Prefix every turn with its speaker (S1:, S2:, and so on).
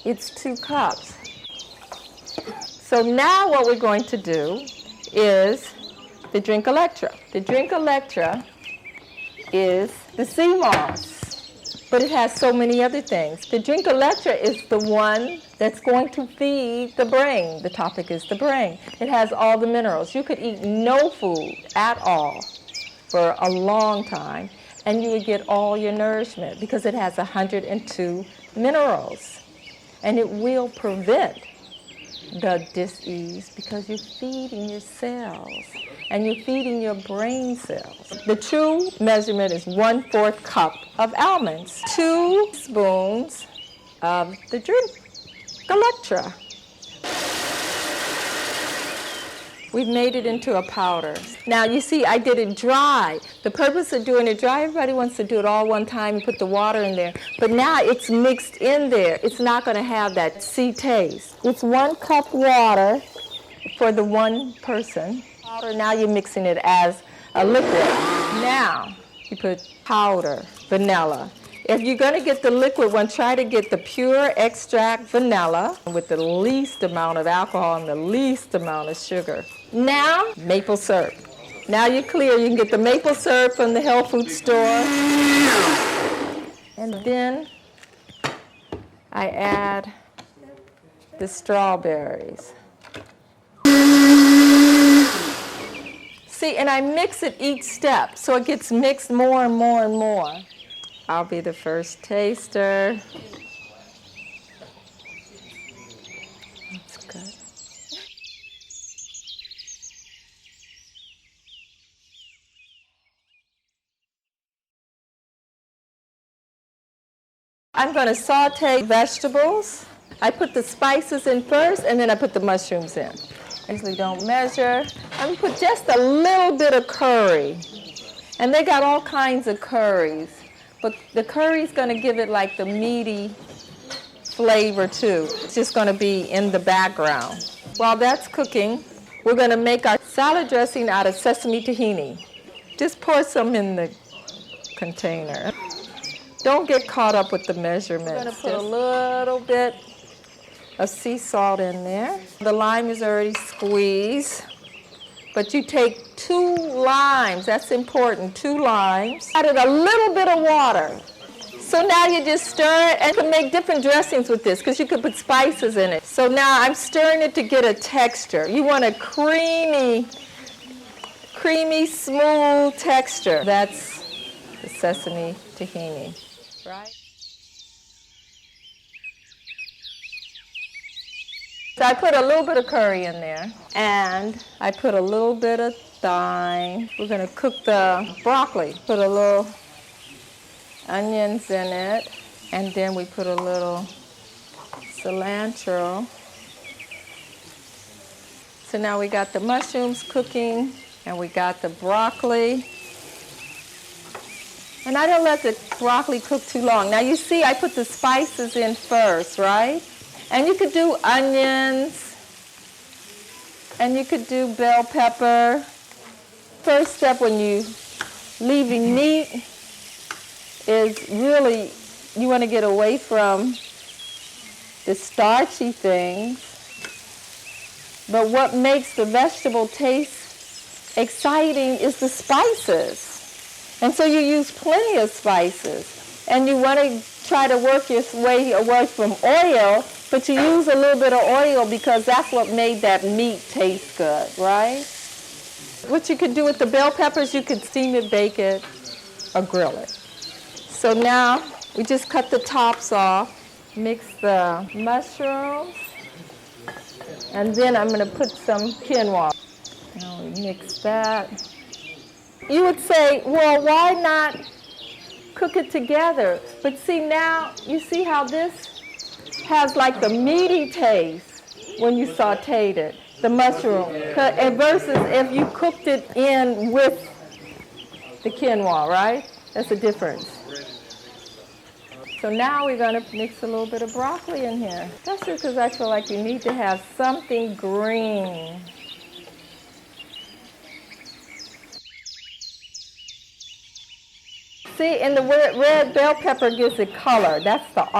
S1: it's 2 cups. So now what we're going to do is the drink Electra. The drink Electra is the sea moss, but it has so many other things. The drink Electra is the one that's going to feed the brain. The topic is the brain. It has all the minerals. You could eat no food at all for a long time, and you would get all your nourishment because it has 102 minerals. And it will prevent the dis-ease because you're feeding your cells and you're feeding your brain cells. The true measurement is 1/4 cup of almonds, 2 spoons of the drink Electra. We've made it into a powder. Now you see I did it dry. The purpose of doing it dry, everybody wants to do it all one time and put the water in there. But now it's mixed in there. It's not going to have that sea taste. It's 1 cup water for the one person. Now you're mixing it as a liquid. Now you put powder, vanilla. If you're going to get the liquid one, try to get the pure extract vanilla with the least amount of alcohol and the least amount of sugar. Now, maple syrup. Now you're clear. You can get the maple syrup from the health food store. And then I add the strawberries. See, and I mix it each step, so it gets mixed more and more and more. I'll be the first taster. That's good. I'm going to saute vegetables. I put the spices in first, and then I put the mushrooms in. I usually don't measure. I'm going to put just a little bit of curry. And they got all kinds of curries. But the curry's going to give it like the meaty flavor too. It's just going to be in the background. While that's cooking, we're going to make our salad dressing out of sesame tahini. Just pour some in the container. Don't get caught up with the measurements. We're going to put a little bit of sea salt in there. The lime is already squeezed. But you take 2 limes, that's important, 2 limes. Added a little bit of water. So now you just stir it, and you can make different dressings with this because you could put spices in it. So now I'm stirring it to get a texture. You want a creamy, smooth texture. That's the sesame tahini, right? So I put a little bit of curry in there, and I put a little bit of thyme. We're going to cook the broccoli. Put a little onions in it, and then we put a little cilantro. So now we got the mushrooms cooking, and we got the broccoli. And I don't let the broccoli cook too long. Now you see I put the spices in first, right? And you could do onions, and you could do bell pepper. First step when you leaving meat is really, you want to get away from the starchy things. But what makes the vegetable taste exciting is the spices. And so you use plenty of spices. And you want to try to work your way away from oil, but you use a little bit of oil because that's what made that meat taste good, right? What you could do with the bell peppers, you could steam it, bake it, or grill it. So now we just cut the tops off, mix the mushrooms, and then I'm going to put some quinoa. Now we mix that. You would say, well, why not cook it together? But see now, you see how this has like the meaty taste when you sauteed it, the mushroom, versus if you cooked it in with the quinoa, right? That's the difference. So now we're going to mix a little bit of broccoli in here. That's just because I feel like you need to have something green. See, and the red bell pepper gives it color. That's the art.